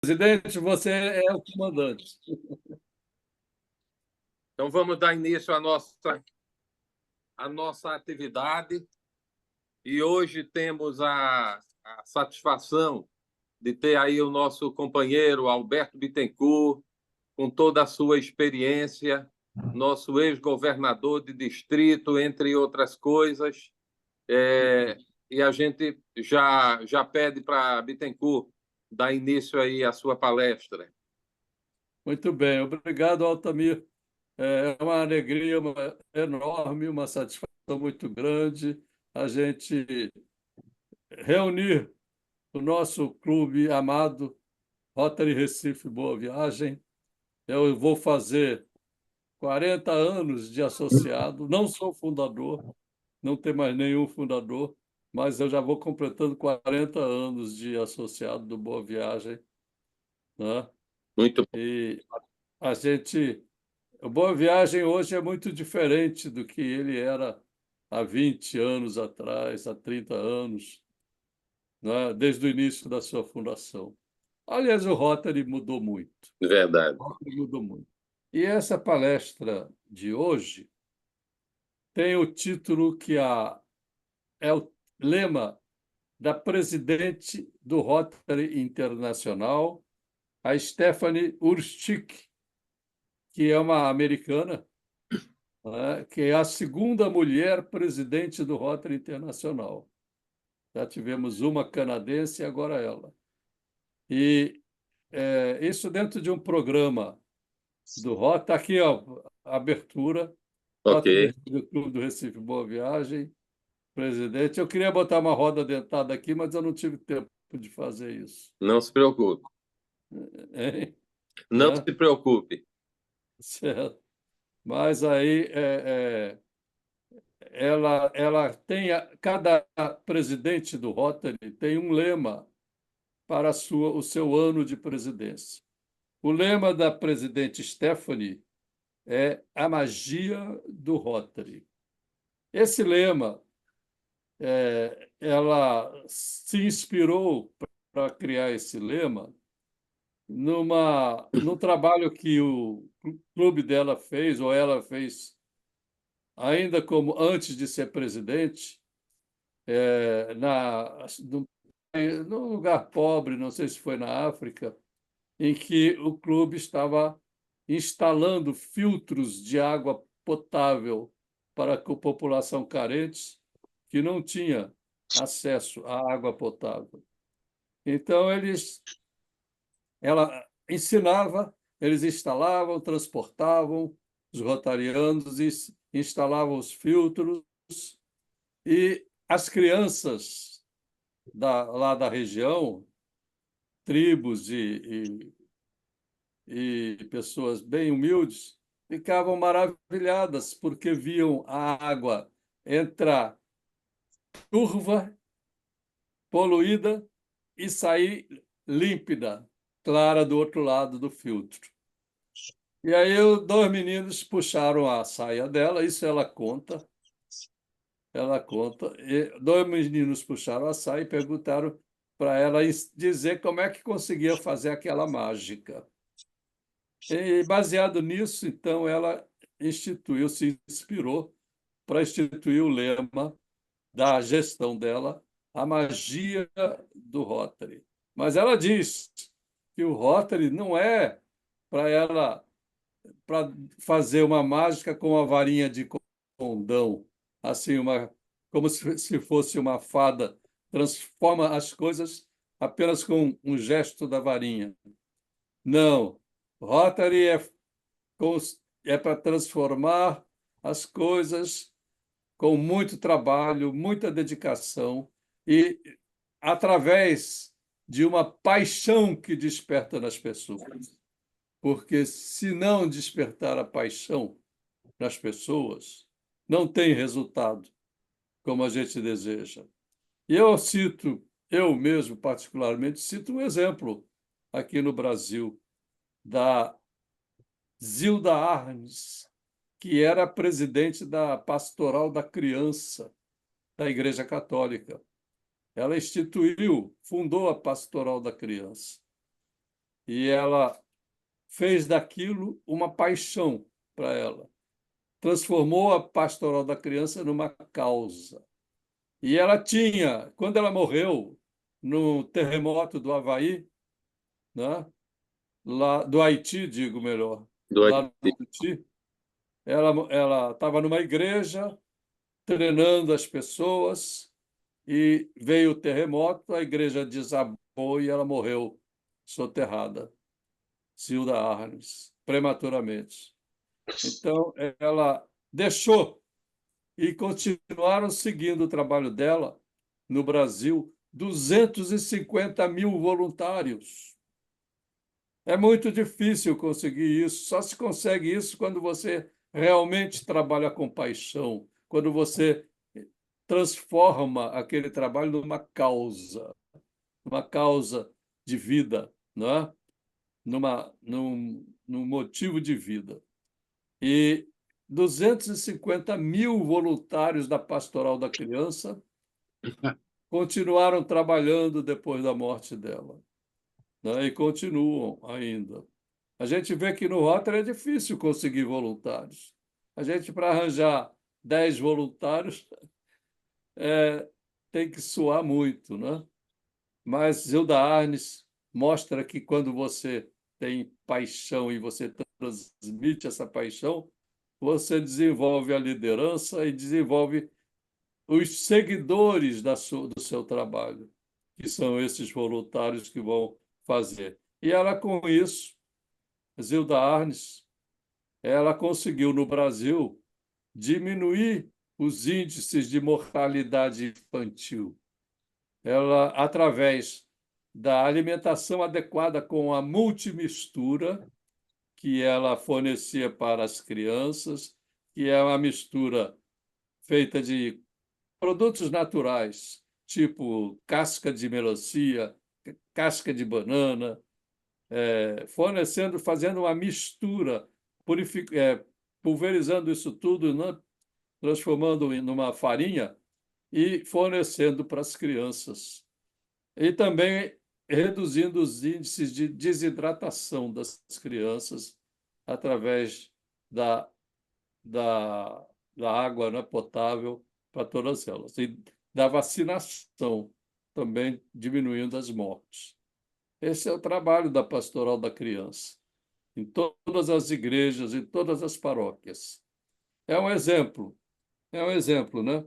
Presidente, você é o comandante. Então, vamos dar início à nossa atividade. E hoje temos a satisfação de ter aí o nosso companheiro Alberto Bittencourt, com toda a sua experiência, nosso ex-governador de distrito, entre outras coisas. E a gente já pede para Bittencourt dar início aí à sua palestra. Muito bem, obrigado, Altamir. É uma alegria enorme, uma satisfação muito grande a gente reunir o nosso clube amado, Rotary Recife Boa Viagem. Eu vou fazer 40 anos de associado, não sou fundador, não tem mais nenhum fundador, mas eu já vou completando 40 anos de associado do Boa Viagem, né? Muito bom. E a gente, o Boa Viagem hoje é muito diferente do que ele era há 20 anos atrás, há 30 anos, né? Desde o início da sua fundação. Aliás, o Rotary mudou muito. Verdade. O Rotary mudou muito. E essa palestra de hoje tem o título é o lema da presidente do Rotary Internacional, a Stephanie Urstick, que é uma americana, né, que é a segunda mulher presidente do Rotary Internacional. Já tivemos uma canadense e agora ela. E isso dentro de um programa do Rotary. Está aqui, ó, a abertura. Ok. Rotary Clube do Recife Boa Viagem, presidente. Eu queria botar uma roda dentada aqui, mas eu não tive tempo de fazer isso. Não se preocupe. Hein? Não se preocupe. Certo. Mas aí ela tem cada presidente do Rotary tem um lema para o seu ano de presidência. O lema da presidente Stephanie é a magia do Rotary. Esse lema, ela se inspirou para criar esse lema num trabalho que o clube dela fez, ou ela fez, ainda como antes de ser presidente, é, na, num, num lugar pobre, não sei se foi na África, em que o clube estava instalando filtros de água potável para a população carente que não tinha acesso à água potável. Então, ela ensinava, eles instalavam, transportavam os rotarianos e instalavam os filtros, e as crianças lá da região, tribos e pessoas bem humildes, ficavam maravilhadas porque viam a água entrar turva, poluída e sair límpida, clara do outro lado do filtro. E aí dois meninos puxaram a saia dela, isso ela conta, e dois meninos puxaram a saia e perguntaram para ela dizer como é que conseguia fazer aquela mágica. E, baseado nisso, então, ela se inspirou para instituir o lema da gestão dela, a magia do Rotary. Mas ela diz que o Rotary não é para ela para fazer uma mágica com uma varinha de condão, assim, como se fosse uma fada, transforma as coisas apenas com um gesto da varinha. Não, Rotary é para transformar as coisas com muito trabalho, muita dedicação e através de uma paixão que desperta nas pessoas. Porque se não despertar a paixão nas pessoas, não tem resultado como a gente deseja. E eu mesmo particularmente, cito um exemplo aqui no Brasil da Zilda Arnes, que era presidente da Pastoral da Criança da Igreja Católica. Ela fundou a Pastoral da Criança. e ela fez daquilo uma paixão para ela. Transformou a pastoral da criança numa causa. E ela tinha, quando ela morreu no terremoto do Havaí, né? Lá do Haiti, digo melhor, Do lá no Haiti. Haiti, ela estava numa igreja treinando as pessoas e veio o terremoto, a igreja desabou e ela morreu soterrada, Zilda Arnes, prematuramente. Então, ela deixou e continuaram seguindo o trabalho dela no Brasil 250 mil voluntários. É muito difícil conseguir isso. Só se consegue isso quando você realmente trabalha com paixão, quando você transforma aquele trabalho numa causa, uma causa de vida, não é? Num motivo de vida. E 250 mil voluntários da Pastoral da Criança continuaram trabalhando depois da morte dela, né? E continuam ainda. A gente vê que no Rotary é difícil conseguir voluntários. A gente, para arranjar 10 voluntários, é, tem que suar muito, né? Mas Zilda Arnes mostra que quando você tem paixão e você transmite essa paixão, você desenvolve a liderança e desenvolve os seguidores do seu trabalho, que são esses voluntários que vão fazer. E ela, com isso, Zilda Arnes, ela conseguiu no Brasil diminuir os índices de mortalidade infantil. Ela, através da alimentação adequada com a multimistura que ela fornecia para as crianças, que é uma mistura feita de produtos naturais, tipo casca de melancia, casca de banana, fornecendo, fazendo uma mistura, pulverizando isso tudo, né? Transformando em uma farinha e fornecendo para as crianças. E também reduzindo os índices de desidratação das crianças através da, da, da água, né, potável para todas elas. E da vacinação, também diminuindo as mortes. Esse é o trabalho da Pastoral da Criança, em todas as igrejas, em todas as paróquias. É um exemplo, né?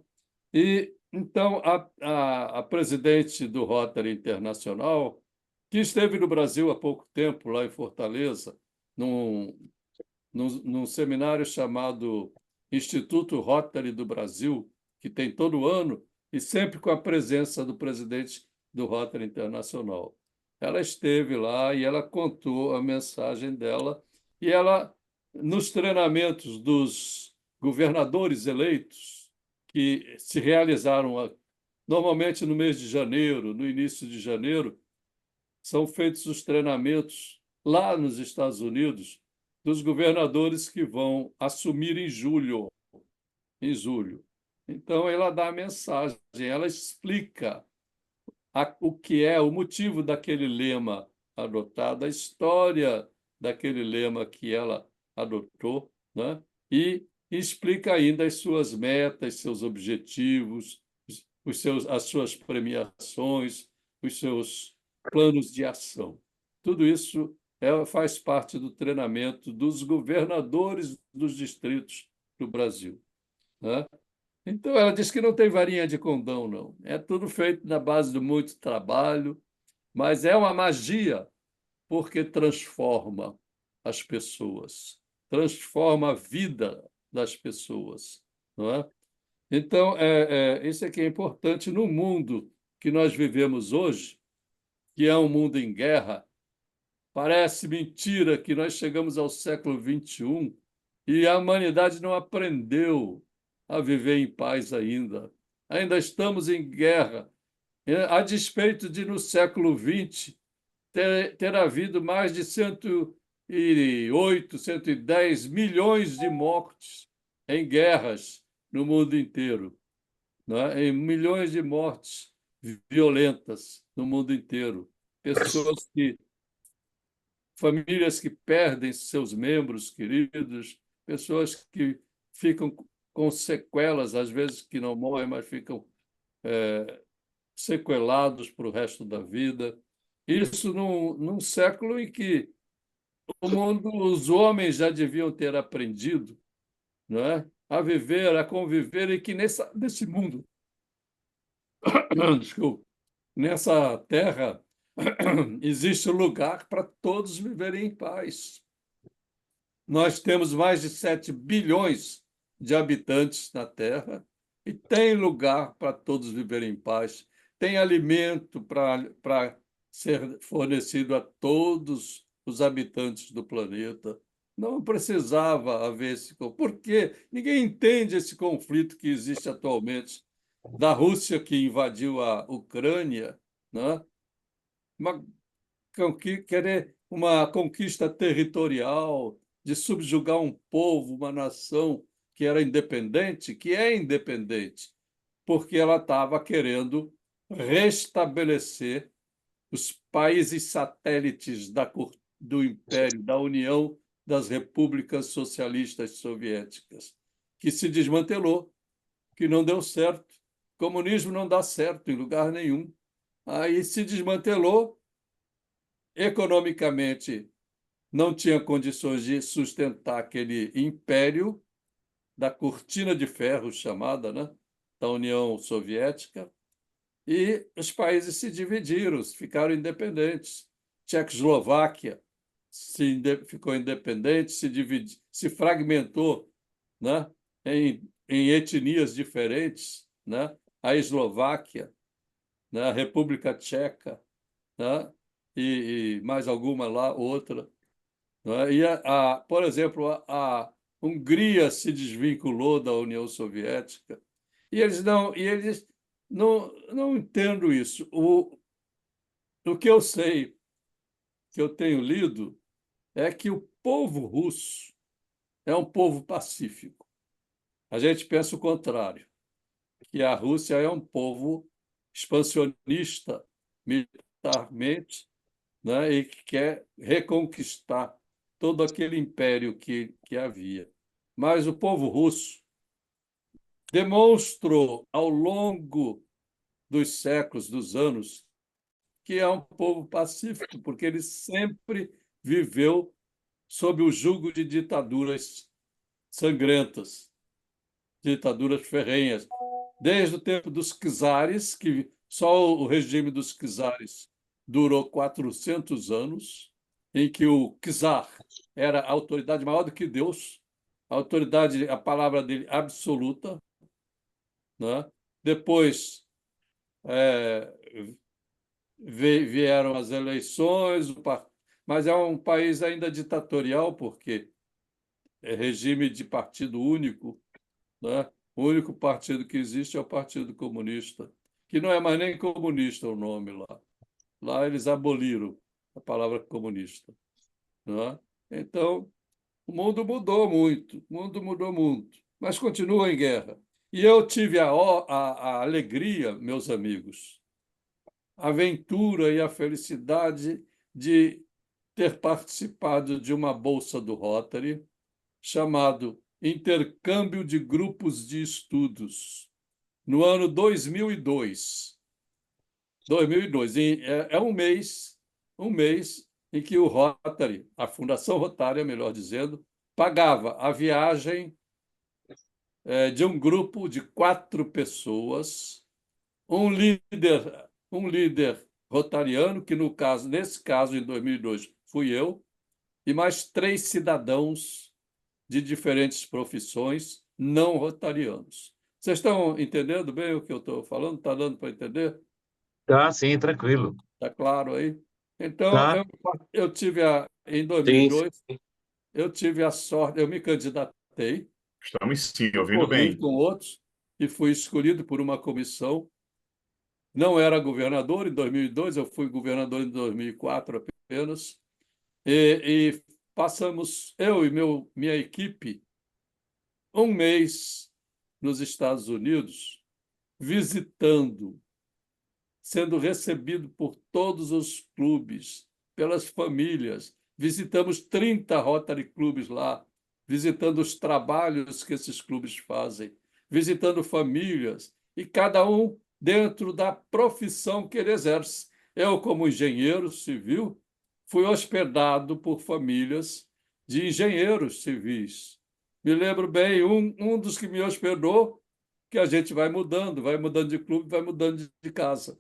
E então a presidente do Rotary Internacional, que esteve no Brasil há pouco tempo, lá em Fortaleza, num, num seminário chamado Instituto Rotary do Brasil, que tem todo ano, e sempre com a presença do presidente do Rotary Internacional. Ela esteve lá e ela contou a mensagem dela, e ela, nos treinamentos dos governadores eleitos, que se realizaram normalmente no mês de janeiro, no início de janeiro, são feitos os treinamentos lá nos Estados Unidos dos governadores que vão assumir em julho. Em julho. Então, ela dá a mensagem, ela explica o que é o motivo daquele lema adotado, a história daquele lema que ela adotou, né? E explica ainda as suas metas, seus objetivos, as suas premiações, os seus planos de ação. Tudo isso faz parte do treinamento dos governadores dos distritos do Brasil, né? Então, ela diz que não tem varinha de condão, não. É tudo feito na base de muito trabalho, mas é uma magia porque transforma as pessoas, transforma a vida das pessoas, não é? Então, isso é que é importante no mundo que nós vivemos hoje, que é um mundo em guerra. Parece mentira que nós chegamos ao século XXI e a humanidade não aprendeu a viver em paz ainda. Ainda estamos em guerra, a despeito de, no século XX, ter havido mais de 108, 110 milhões de mortes em guerras no mundo inteiro, né? Em milhões de mortes violentas no mundo inteiro. Pessoas que famílias que perdem seus membros queridos, pessoas que ficam com sequelas, às vezes que não morrem, mas ficam sequelados para o resto da vida. Isso num século em que o mundo, os homens já deviam ter aprendido, não é? A viver, a conviver, e que nesse mundo, desculpa, nessa terra, existe lugar para todos viverem em paz. Nós temos mais de 7 bilhões de habitantes na Terra e tem lugar para todos viverem em paz. Tem alimento para ser fornecido a todos os habitantes do planeta. Não precisava haver esse conflito. Por quê? Ninguém entende esse conflito que existe atualmente da Rússia, que invadiu a Ucrânia, né? Uma querer uma conquista territorial, de subjugar um povo, uma nação que era independente, que é independente, porque ela estava querendo restabelecer os países satélites do Império, da União das Repúblicas Socialistas Soviéticas, que se desmantelou, que não deu certo. O comunismo não dá certo em lugar nenhum. Aí se desmantelou, economicamente não tinha condições de sustentar aquele império da cortina de ferro chamada, né, da União Soviética, e os países se dividiram, ficaram independentes. Tchecoslováquia ficou independente, se fragmentou, né, em etnias diferentes, né? A Eslováquia, né, a República Tcheca, né, e mais alguma lá, outra. Não é? E, por exemplo, a Hungria se desvinculou da União Soviética e eles não entendem isso. O que eu sei, que eu tenho lido, é que o povo russo é um povo pacífico. A gente pensa o contrário, que a Rússia é um povo expansionista militarmente, né, e que quer reconquistar todo aquele império que havia. Mas o povo russo demonstrou, ao longo dos séculos, dos anos, que é um povo pacífico, porque ele sempre viveu sob o jugo de ditaduras sangrentas, ditaduras ferrenhas, desde o tempo dos czares, que só o regime dos czares durou 400 anos, em que o czar era a autoridade maior do que Deus, a autoridade, a palavra dele absoluta, né? Depois é, vieram as eleições, mas é um país ainda ditatorial, porque é regime de partido único, né? O único partido que existe é o Partido Comunista, que não é mais nem comunista o nome lá. Lá eles aboliram a palavra comunista, né? Então, o mundo mudou muito, o mundo mudou muito, mas continua em guerra. E eu tive a alegria, meus amigos, a aventura e a felicidade de ter participado de uma bolsa do Rotary chamado Intercâmbio de Grupos de Estudos, no ano 2002. 2002. É um mês em que o Rotary, a Fundação Rotária, melhor dizendo, pagava a viagem de um grupo de 4 pessoas, um líder rotariano, que nesse caso, em 2002, fui eu, e mais 3 cidadãos de diferentes profissões não rotarianos. Vocês estão entendendo bem o que eu estou falando? Está dando para entender? Tá, sim, tranquilo. Está claro aí? Então, Tá, eu tive em Sim, 2002, sim. eu tive a sorte, eu me candidatei, Estamos sim, ouvindo concorri bem. com outros e fui escolhido por uma comissão. Não era governador em 2002, eu fui governador em 2004 apenas. E passamos, eu e minha equipe, um mês nos Estados Unidos, visitando, sendo recebido por todos os clubes, pelas famílias, visitamos 30 Rotary Clubes lá, visitando os trabalhos que esses clubes fazem, visitando famílias, e cada um dentro da profissão que ele exerce. Eu, como engenheiro civil, fui hospedado por famílias de engenheiros civis. Me lembro bem, um dos que me hospedou, que a gente vai mudando de clube, vai mudando de casa.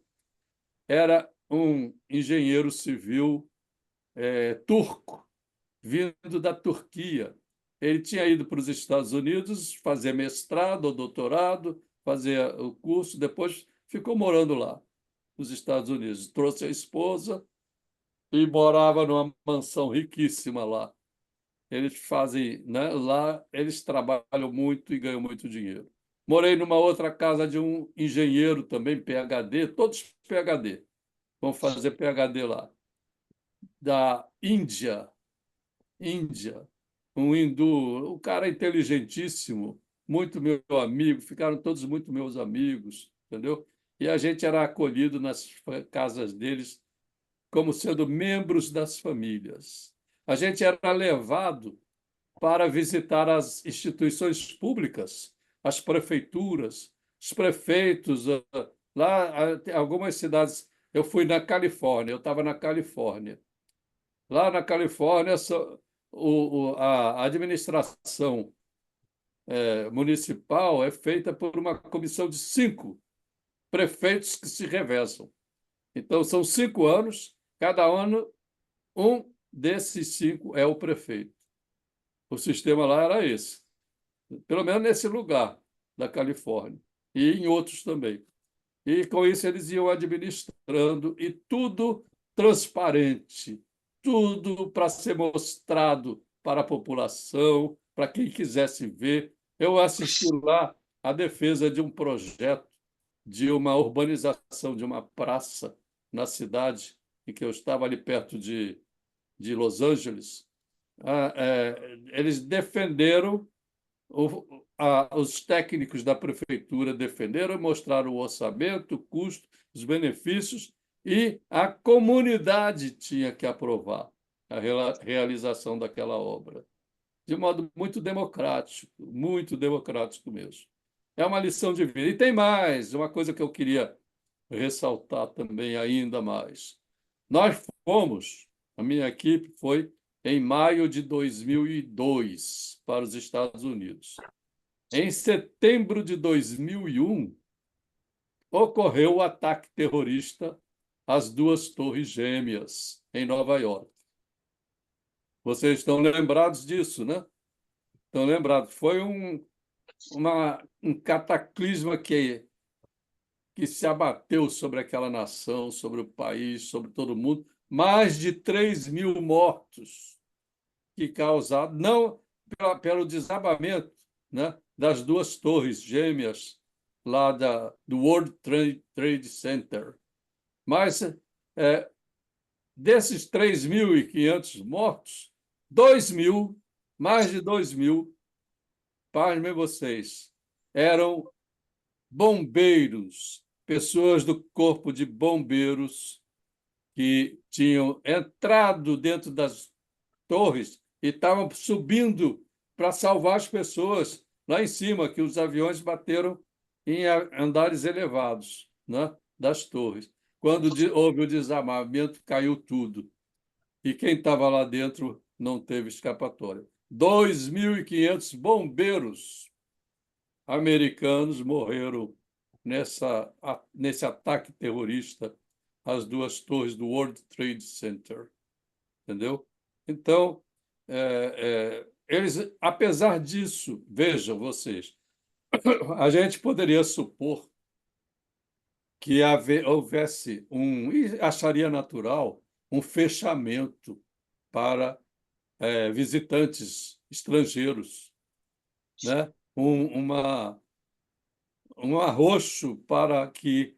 Era um engenheiro civil turco, vindo da Turquia. Ele tinha ido para os Estados Unidos fazer mestrado ou doutorado, fazer o curso, depois ficou morando lá, nos Estados Unidos. Trouxe a esposa e morava numa mansão riquíssima lá. Eles fazem, né? Lá eles trabalham muito e ganham muito dinheiro. Morei numa outra casa de um engenheiro também, PhD, todos PhD. Vão fazer PhD lá. Da Índia, um hindu, um cara inteligentíssimo, muito meu amigo, ficaram todos muito meus amigos, entendeu? E a gente era acolhido nas casas deles como sendo membros das famílias. A gente era levado para visitar as instituições públicas, as prefeituras, os prefeitos. Lá, algumas cidades. Eu fui na Califórnia, eu estava na Califórnia. Lá na Califórnia, a administração municipal é feita por uma comissão de 5 prefeitos que se revezam. Então, são 5 anos, cada ano, um desses 5 é o prefeito. O sistema lá era esse, pelo menos nesse lugar da Califórnia, e em outros também. E com isso eles iam administrando, e tudo transparente, tudo para ser mostrado para a população, para quem quisesse ver. Eu assisti lá a defesa de um projeto de uma urbanização de uma praça na cidade em que eu estava, ali perto de Los Angeles. Eles defenderam, os técnicos da prefeitura defenderam, mostraram o orçamento, o custo, os benefícios, e a comunidade tinha que aprovar a realização daquela obra, de modo muito democrático mesmo. É uma lição de vida. E tem mais, uma coisa que eu queria ressaltar também ainda mais. Nós fomos, a minha equipe foi em maio de 2002 para os Estados Unidos. Em setembro de 2001, ocorreu o ataque terrorista às 2 Torres Gêmeas, em Nova York. Vocês estão lembrados disso, né? Estão lembrados. Foi um cataclisma que se abateu sobre aquela nação, sobre o país, sobre todo mundo. Mais de 3.000 mortos que causaram, não pelo desabamento, né, das 2 torres gêmeas lá do World Trade Center, mas desses 3.500 mortos, 2.000, mais de 2.000, pasmem vocês, eram bombeiros, pessoas do corpo de bombeiros que tinham entrado dentro das torres e estavam subindo para salvar as pessoas lá em cima, que os aviões bateram em andares elevados, né, das torres. Quando houve o desarmamento, caiu tudo. E quem estava lá dentro não teve escapatória. 2.500 bombeiros americanos morreram nesse ataque terrorista às 2 torres do World Trade Center. Entendeu? Então, eles, apesar disso, vejam vocês, a gente poderia supor que houvesse e acharia natural, um fechamento para visitantes estrangeiros, né? Um arroxo para que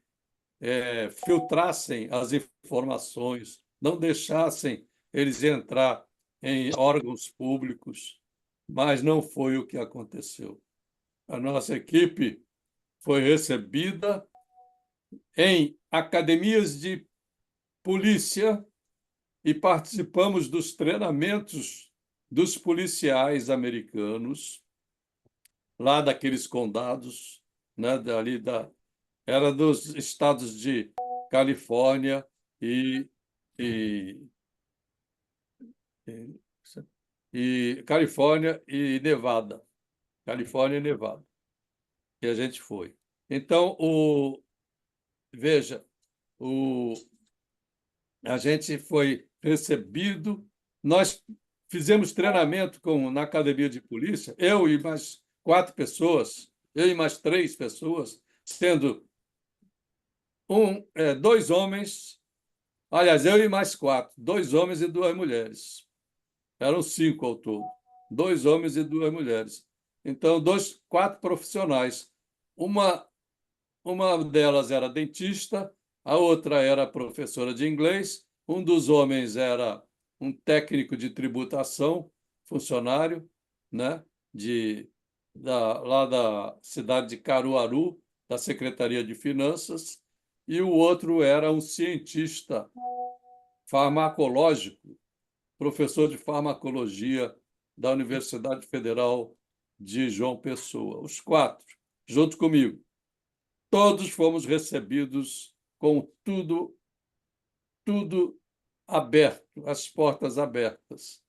filtrassem as informações, não deixassem eles entrar em órgãos públicos, mas não foi o que aconteceu. A nossa equipe foi recebida em academias de polícia e participamos dos treinamentos dos policiais americanos, lá daqueles condados, né, era dos estados de Califórnia e, e, Califórnia e Nevada. Califórnia e Nevada, que a gente foi. Então, veja, o, a gente foi recebido, nós fizemos treinamento na academia de polícia, eu e mais 4 pessoas, eu e mais 3 pessoas, sendo 2 homens, aliás, eu e mais 4, 2 homens e 2 mulheres. Eram 5 ao todo, 2 homens e 2 mulheres. Então, 4 profissionais. Uma delas era dentista, a outra era professora de inglês, um dos homens era um técnico de tributação, funcionário, né, lá da cidade de Caruaru, da Secretaria de Finanças, e o outro era um cientista farmacológico, professor de farmacologia da Universidade Federal de João Pessoa. Os 4, junto comigo. Todos fomos recebidos com tudo aberto, as portas abertas.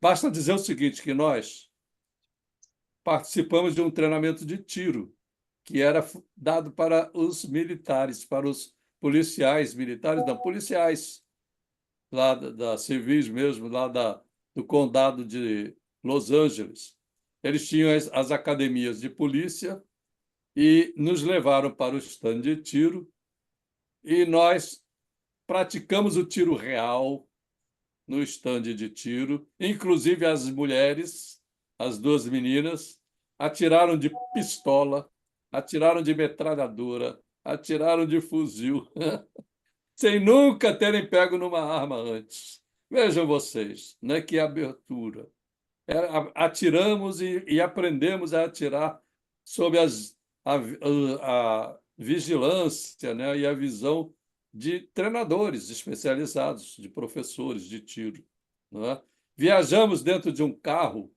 Basta dizer o seguinte, que nós participamos de um treinamento de tiro que era dado para os militares, para os policiais militares, não, policiais lá da civis mesmo, lá do condado de Los Angeles. Eles tinham as academias de polícia e nos levaram para o stand de tiro e nós praticamos o tiro real no stand de tiro, inclusive as mulheres, as 2 meninas, atiraram de pistola, atiraram de metralhadora, atiraram de fuzil, sem nunca terem pego numa arma antes. Vejam vocês, né, que abertura. Atiramos e aprendemos a atirar sob a vigilância, né, e a visão de treinadores especializados, de professores de tiro. Não é? Viajamos dentro de um carro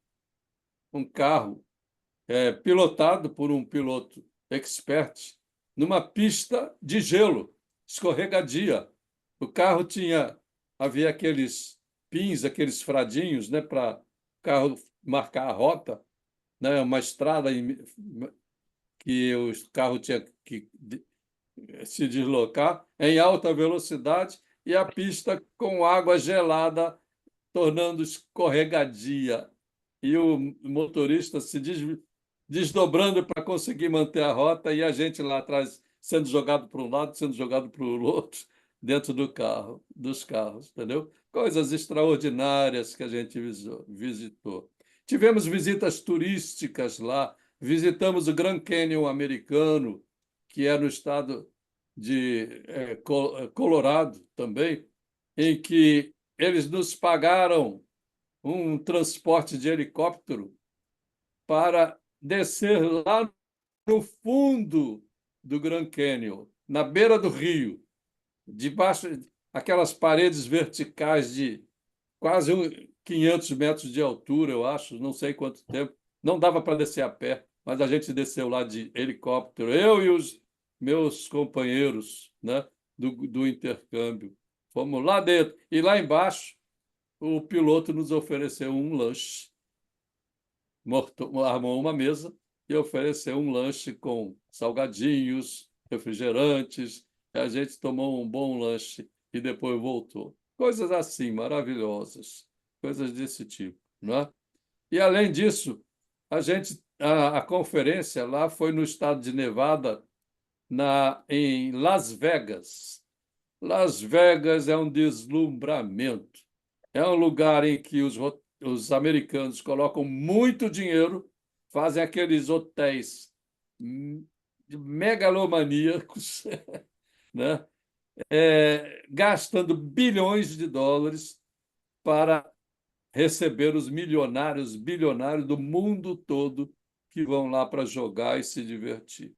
pilotado por um piloto expert, numa pista de gelo, escorregadia. O carro havia aqueles pins, aqueles fradinhos, né, para o carro marcar a rota, né, uma estrada que o carro tinha que se deslocar em alta velocidade e a pista com água gelada, tornando escorregadia. E o motorista se desdobrando para conseguir manter a rota e a gente lá atrás sendo jogado para um lado, sendo jogado para o outro, dentro dos carros, entendeu? Coisas extraordinárias que a gente visitou. Tivemos visitas turísticas lá, visitamos o Grand Canyon americano, que é no estado de Colorado também, em que eles nos pagaram um transporte de helicóptero para descer lá no fundo do Grand Canyon, na beira do rio, debaixo aquelas paredes verticais de quase 500 metros de altura, eu acho, não sei quanto tempo. Não dava para descer a pé, mas a gente desceu lá de helicóptero, eu e os meus companheiros, né, do intercâmbio. Fomos lá dentro. E lá embaixo, o piloto nos ofereceu um lanche. Armou uma mesa e ofereceu um lanche com salgadinhos, refrigerantes. E a gente tomou um bom lanche e depois voltou. Coisas assim, maravilhosas, coisas desse tipo, não é? E, além disso, a conferência lá foi no estado de Nevada, em Las Vegas. Las Vegas é um deslumbramento. É um lugar em que os americanos colocam muito dinheiro, fazem aqueles hotéis megalomaníacos, né? Gastando bilhões de dólares para receber os milionários, bilionários do mundo todo que vão lá para jogar e se divertir.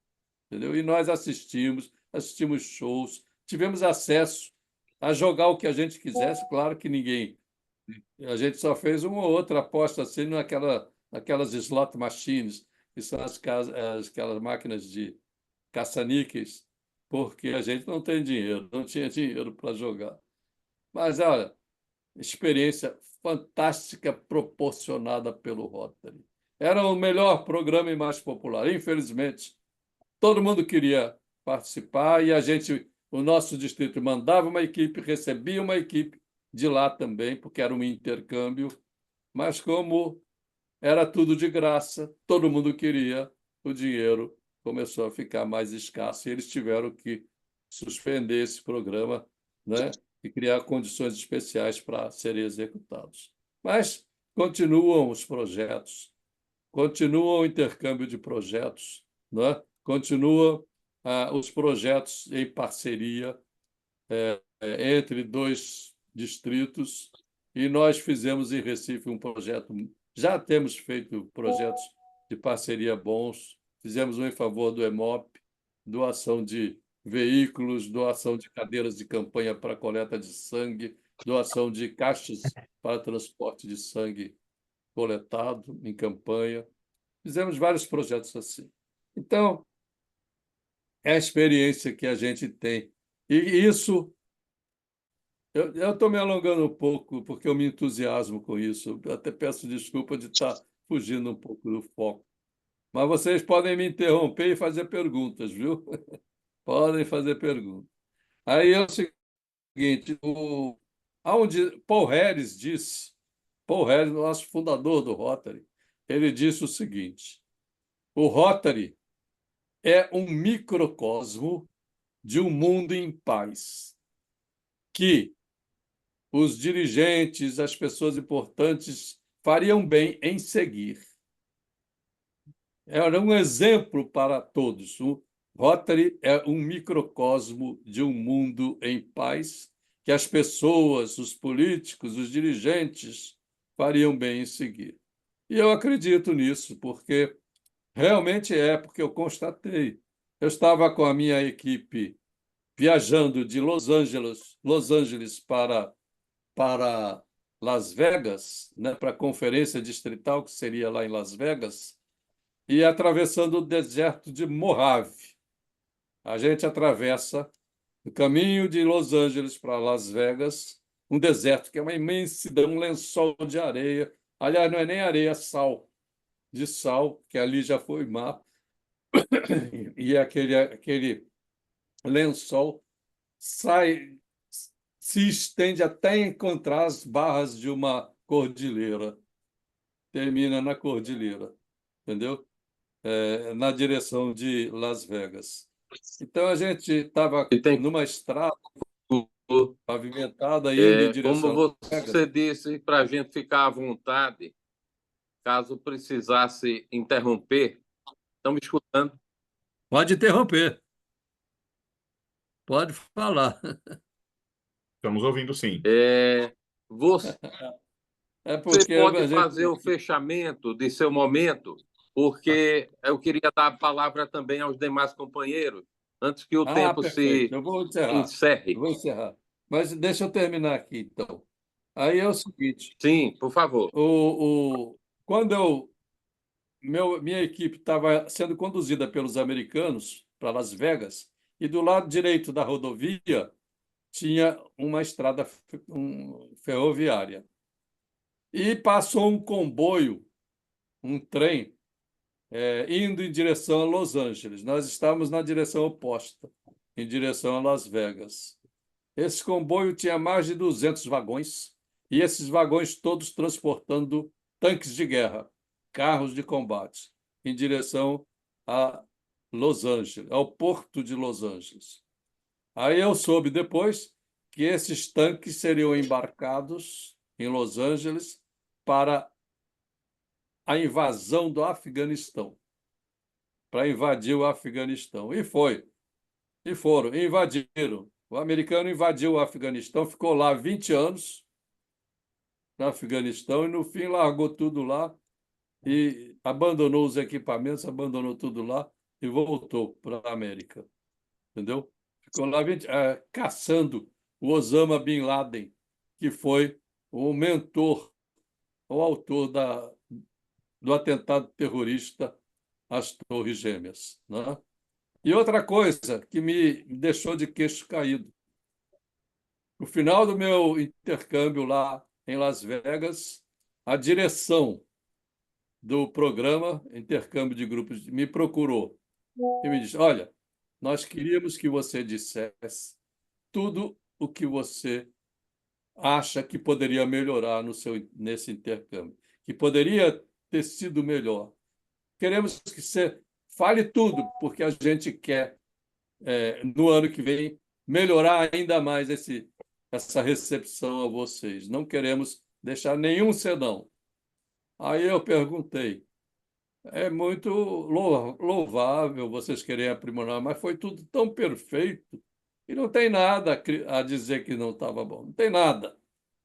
Entendeu? E nós assistimos shows, tivemos acesso a jogar o que a gente quisesse. Claro que ninguém. A gente só fez uma ou outra aposta assim naquelas slot machines, que são aquelas máquinas de caça-níqueis, porque a gente não tem dinheiro, não tinha dinheiro para jogar. Mas, olha, experiência fantástica proporcionada pelo Rotary. Era o melhor programa e mais popular. Infelizmente, todo mundo queria participar e o nosso distrito mandava uma equipe, recebia uma equipe de lá também, porque era um intercâmbio, mas como era tudo de graça, todo mundo queria, o dinheiro começou a ficar mais escasso e eles tiveram que suspender esse programa, né, e criar condições especiais para serem executados. Mas continuam os projetos, continua o intercâmbio de projetos, né? Continua os projetos em parceria entre dois distritos, e nós fizemos em Recife um projeto, já temos feito projetos de parceria bons, fizemos um em favor do EMOP, doação de veículos, doação de cadeiras de campanha para coleta de sangue, doação de caixas para transporte de sangue coletado em campanha. Fizemos vários projetos assim. Então, é a experiência que a gente tem. E isso, eu estou me alongando um pouco, porque eu me entusiasmo com isso. Eu até peço desculpa de estar fugindo um pouco do foco. Mas vocês podem me interromper e fazer perguntas, viu? Podem fazer perguntas. Aí é o seguinte, aonde Paul Harris, nosso fundador do Rotary, ele disse o seguinte: o Rotary é um microcosmo de um mundo em paz, que os dirigentes, as pessoas importantes fariam bem em seguir. Era um exemplo para todos. O Rotary é um microcosmo de um mundo em paz, que as pessoas, os políticos, os dirigentes fariam bem em seguir. E eu acredito nisso, porque realmente porque eu constatei. Eu estava com a minha equipe viajando de Los Angeles para Las Vegas, né, para a conferência distrital que seria lá em Las Vegas, e atravessando o deserto de Mojave. A gente atravessa o caminho de Los Angeles para Las Vegas, um deserto que é uma imensidão, um lençol de areia. Aliás, não é nem areia, é sal, de sal, que ali já foi mar, e aquele lençol se estende até encontrar as barras de uma cordilheira, termina na cordilheira, entendeu? Na direção de Las Vegas. Então a gente estava E tem numa estrada pavimentada indo em como direção a Las Vegas. você disse, para a gente ficar à vontade, caso precisasse interromper, estão me escutando? Pode interromper, pode falar. Estamos ouvindo, sim. Você É porque pode a gente. fazer o fechamento de seu momento, porque eu queria dar a palavra também aos demais companheiros, antes que o tempo Perfeito. se Eu vou encerrar. encerre. Eu vou encerrar. Mas deixa eu terminar aqui, então. Aí é o seguinte: Sim, por favor. quando minha equipe estava sendo conduzida pelos americanos para Las Vegas, e do lado direito da rodovia tinha uma estrada ferroviária. E passou um comboio, um trem, indo em direção a Los Angeles. Nós estávamos na direção oposta, em direção a Las Vegas. Esse comboio tinha mais de 200 vagões, e esses vagões todos transportando tanques de guerra, carros de combate, em direção a Los Angeles, ao porto de Los Angeles. Aí eu soube depois que esses tanques seriam embarcados em Los Angeles para a invasão do Afeganistão, para invadir o Afeganistão. Invadiram. O americano invadiu o Afeganistão, ficou lá 20 anos no Afeganistão e, no fim, largou tudo lá e abandonou os equipamentos, abandonou tudo lá e voltou para a América. Entendeu? Ficou lá caçando o Osama Bin Laden, que foi o mentor, o autor do atentado terrorista às Torres Gêmeas, né? E outra coisa que me deixou de queixo caído. No final do meu intercâmbio lá em Las Vegas, a direção do programa Intercâmbio de Grupos me procurou e me disse: Olha, nós queríamos que você dissesse tudo o que você acha que poderia melhorar nesse intercâmbio, que poderia ter sido melhor. Queremos que você fale tudo, porque a gente quer, no ano que vem, melhorar ainda mais essa recepção a vocês. Não queremos deixar nenhum senão. Aí eu perguntei, é muito louvável vocês querem aprimorar, mas foi tudo tão perfeito e não tem nada a dizer que não estava bom. Não tem nada.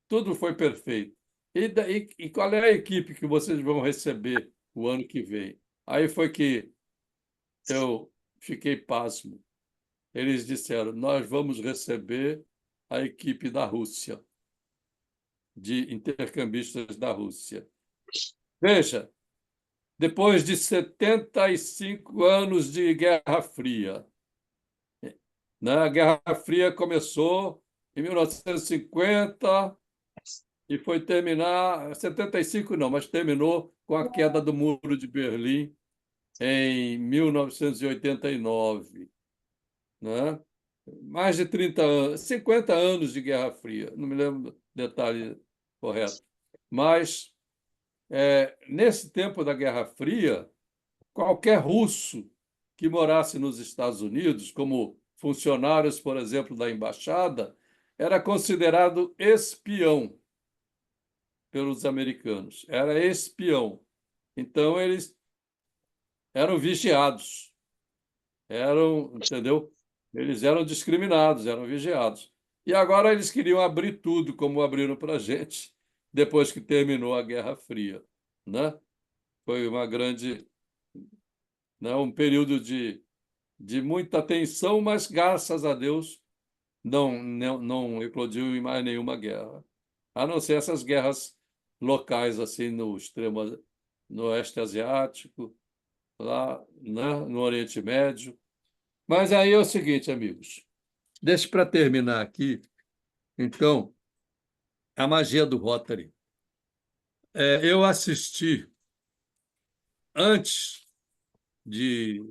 Tudo foi perfeito. E qual é a equipe que vocês vão receber o ano que vem? Aí foi que eu fiquei pasmo. Eles disseram: nós vamos receber a equipe da Rússia, de intercambistas da Rússia. Veja, depois de 75 anos de Guerra Fria, né? A Guerra Fria começou em 1950 e foi terminar, 75 não, mas terminou com a queda do Muro de Berlim em 1989, né? Mais de 30 anos, 50 anos de Guerra Fria, não me lembro do detalhe correto. Mas, nesse tempo da Guerra Fria, qualquer russo que morasse nos Estados Unidos, como funcionários, por exemplo, da embaixada, era considerado espião pelos americanos. Era espião. Então, eles eram vigiados, entendeu? Eles eram discriminados, eram vigiados. E agora eles queriam abrir tudo, como abriram para a gente, depois que terminou a Guerra Fria, né? Foi uma grande, né, um período de muita tensão, mas, graças a Deus, não eclodiu em mais nenhuma guerra, a não ser essas guerras locais, assim, no Oeste Asiático, lá, né, no Oriente Médio. Mas aí é o seguinte, amigos, deixa para terminar aqui, então, a magia do Rotary. Eu assisti, antes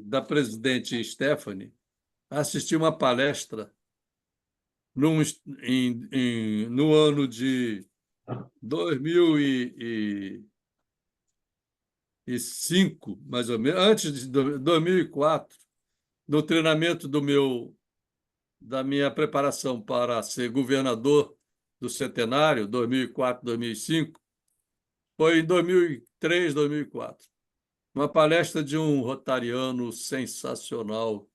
da presidente Stephanie, assisti uma palestra no ano de 2005, mais ou menos, antes de 2004, no treinamento da minha preparação para ser governador do Centenário, 2004, 2005, foi em 2003, 2004. Uma palestra de um rotariano sensacional.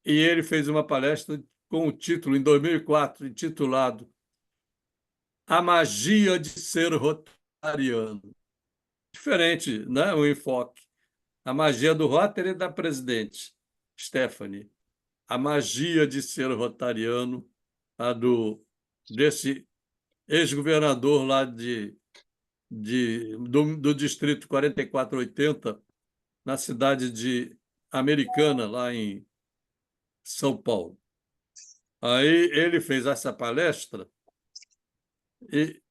E ele fez uma palestra com o título, em 2004, intitulado A Magia de Ser Rotariano. Diferente, né? O enfoque. A magia do Rotary e da presidente, Stephanie. A magia de ser rotariano, desse ex-governador lá do distrito 4480, na cidade de Americana, lá em São Paulo. Aí ele fez essa palestra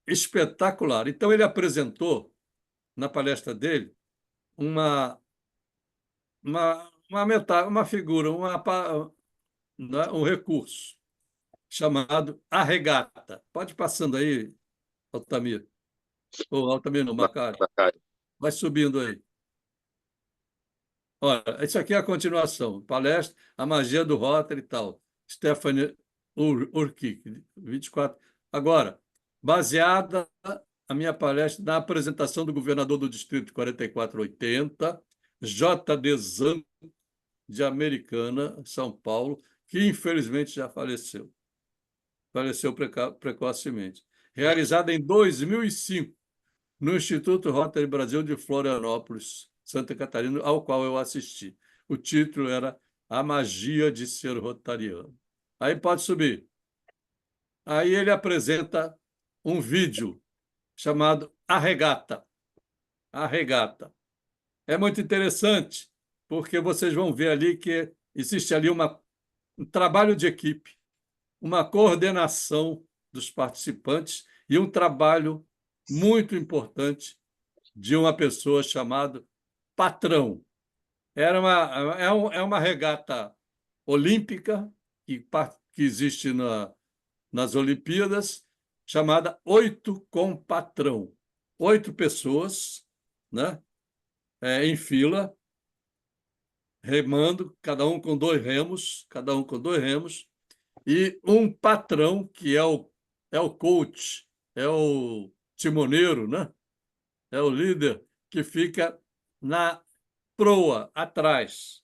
espetacular. Então, ele apresentou, na palestra dele, uma figura, né, um recurso chamado a regata. Pode ir passando aí, Altamir. Ou Altamir não, Macari. Vai subindo aí. Olha, isso aqui é a continuação. Palestra, a magia do Rotary e tal. Stephanie Urquic, 24. Agora, baseada a minha palestra na apresentação do governador do Distrito 4480, J.D. Zan, de Americana, São Paulo, que infelizmente já faleceu. Faleceu precocemente. Realizada em 2005, no Instituto Rotary Brasil de Florianópolis, Santa Catarina, ao qual eu assisti. O título era A Magia de Ser Rotariano. Aí pode subir. Aí ele apresenta um vídeo chamado A Regata. A Regata. É muito interessante, porque vocês vão ver ali que existe ali um trabalho de equipe, uma coordenação dos participantes e um trabalho muito importante de uma pessoa chamada patrão. É uma regata olímpica que existe nas Olimpíadas, chamada Oito com Patrão. 8 pessoas, né, em fila, remando, cada um com 2 remos, e um patrão, que é o coach, é o timoneiro, né? É o líder, que fica na proa, atrás.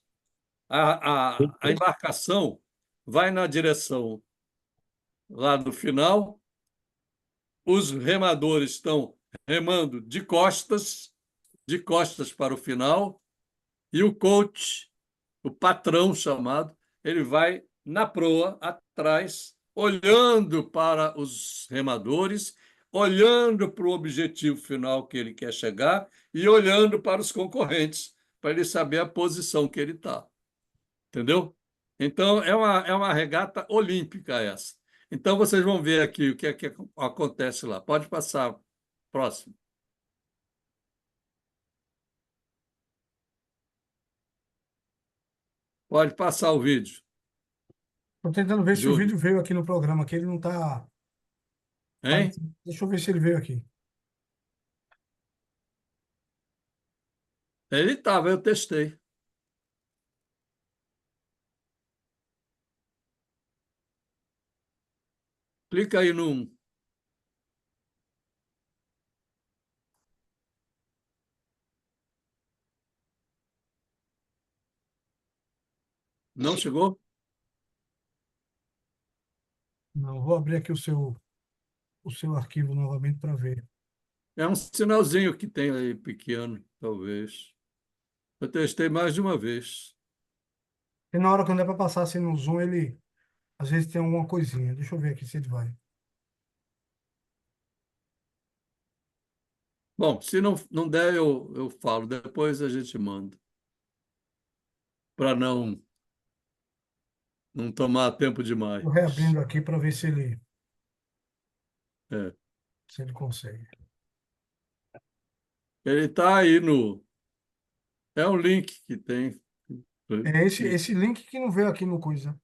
A embarcação vai na direção lá do final, os remadores estão remando de costas para o final, e o coach, o patrão chamado, ele vai na proa, atrás, olhando para os remadores, olhando para o objetivo final que ele quer chegar e olhando para os concorrentes, para ele saber a posição que ele está. Entendeu? Então, é uma regata olímpica essa. Então, vocês vão ver aqui o que é que acontece lá. Pode passar. Próximo. Pode passar o vídeo, Estou tentando ver se o Júlio. vídeo veio aqui no programa, que ele não está. Hein? Deixa eu ver se ele veio aqui. Ele estava, eu testei. Clica aí no 1. Não chegou? Não, vou abrir aqui o seu arquivo novamente para ver. É um sinalzinho que tem aí pequeno, talvez. Eu testei mais de uma vez. E na hora quando é para passar assim no zoom, ele às vezes tem alguma coisinha. Deixa eu ver aqui se ele vai. Bom, se não der, eu falo. Depois a gente manda. Para não tomar tempo demais. Estou reabrindo aqui para ver É. se ele consegue. Ele está aí no. É um link que tem. É esse link que não veio aqui no coisa.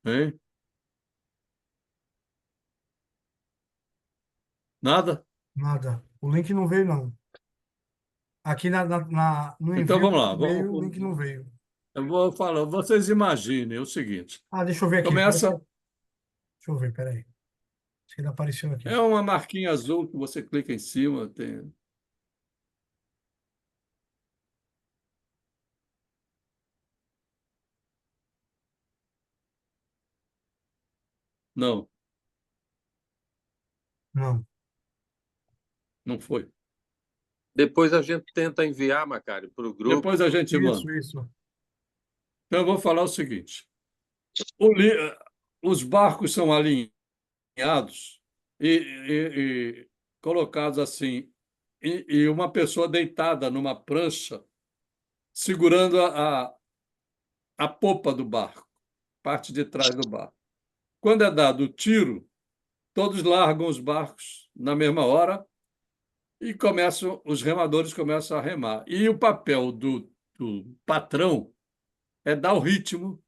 Hein? Nada? Nada. O link não veio, não. Aqui no Então envio vamos por lá. e-mail, o link não veio. Eu vou falar. Vocês imaginem o seguinte: Ah, deixa eu ver aqui. começa. Deixa eu ver, peraí. Acho que ele apareceu aqui. É uma marquinha azul que você clica em cima. Tem... Não, Não. não foi. Depois a gente tenta enviar, Macário, para o grupo. Depois a gente manda. Isso. Então eu vou falar o seguinte: o li- os barcos são alinhados e colocados assim, e uma pessoa deitada numa prancha segurando a popa do barco, parte de trás do barco. Quando é dado o tiro, todos largam os barcos na mesma hora e os remadores começam a remar. E o papel do patrão é dar o ritmo,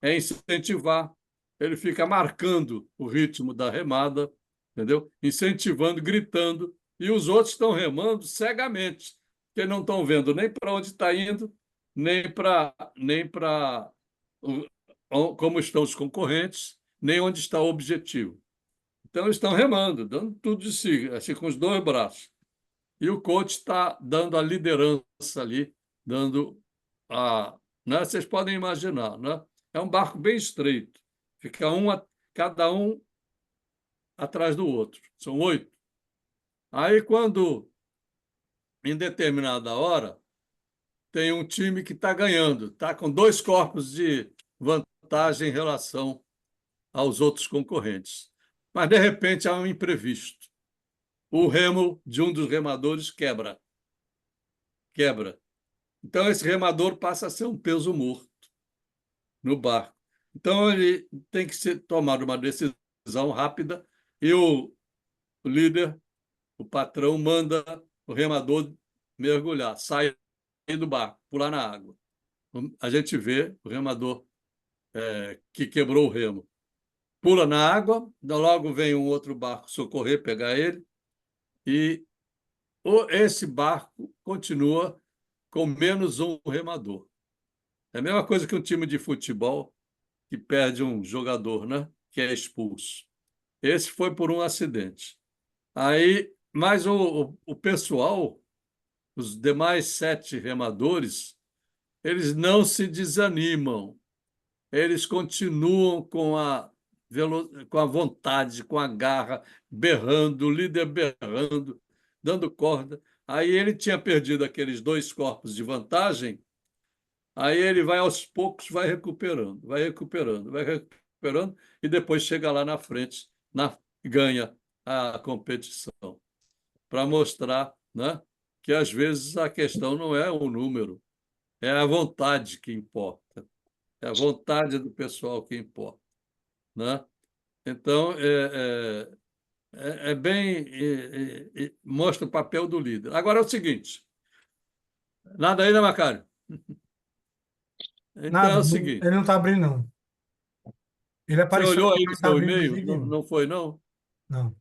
é incentivar. Ele fica marcando o ritmo da remada, entendeu? Incentivando, gritando, e os outros estão remando cegamente, porque não estão vendo nem para onde está indo, nem para como estão os concorrentes, nem onde está o objetivo. Então, eles estão remando, dando tudo de si, assim, com os 2 braços. E o coach está dando a liderança ali, dando a. Né? Vocês podem imaginar, né? É um barco bem estreito, fica cada um atrás do outro. São 8. Aí, quando, em determinada hora, tem um time que está ganhando, está com 2 corpos de vantagem em relação aos outros concorrentes. Mas, de repente, há um imprevisto. O remo de um dos remadores quebra. Quebra. Então, esse remador passa a ser um peso morto no barco. Então, ele tem que tomar uma decisão rápida e o líder, o patrão, manda o remador mergulhar, sair do barco, pular na água. A gente vê o remador que quebrou o remo. Pula na água, logo vem um outro barco socorrer, pegar ele, e esse barco continua com menos um remador. É a mesma coisa que um time de futebol que perde um jogador, né? Que é expulso. Esse foi por um acidente. Aí, mas o pessoal, os demais 7 remadores, eles não se desanimam. Eles continuam com a vontade, com a garra, berrando, o líder berrando, dando corda. Aí ele tinha perdido aqueles 2 corpos de vantagem, aí ele vai aos poucos, vai recuperando, vai recuperando, vai recuperando, e depois chega lá na frente, ganha a competição, para mostrar, né, que às vezes a questão não é o número, é a vontade que importa. É a vontade do pessoal que importa, né? Então, é bem... mostra o papel do líder. Agora é o seguinte, nada aí, né, Macário? Então é Nada, o seguinte, ele não está abrindo, não. Ele você apareceu olhou aqui, aí mas no não está seu abrindo de e-mail? jeito Não, nenhum. não foi, não? Não.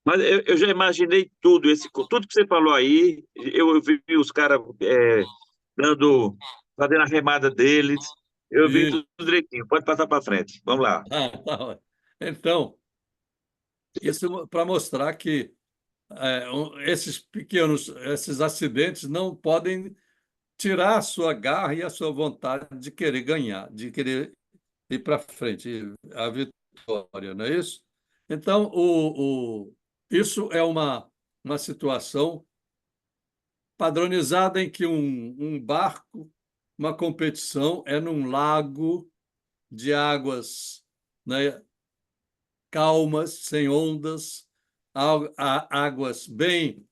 Mas eu já imaginei tudo, tudo que você falou aí, eu vi os caras fazendo a remada deles, eu vi Isso. tudo direitinho. Pode passar para frente. Vamos lá. Tá ótimo. Então, isso para mostrar que esses acidentes não podem tirar a sua garra e a sua vontade de querer ganhar, de querer ir para frente, a vitória, não é isso? Então, isso é uma situação padronizada em que um barco, uma competição, é num lago de águas, né, calmas, sem ondas, águas bem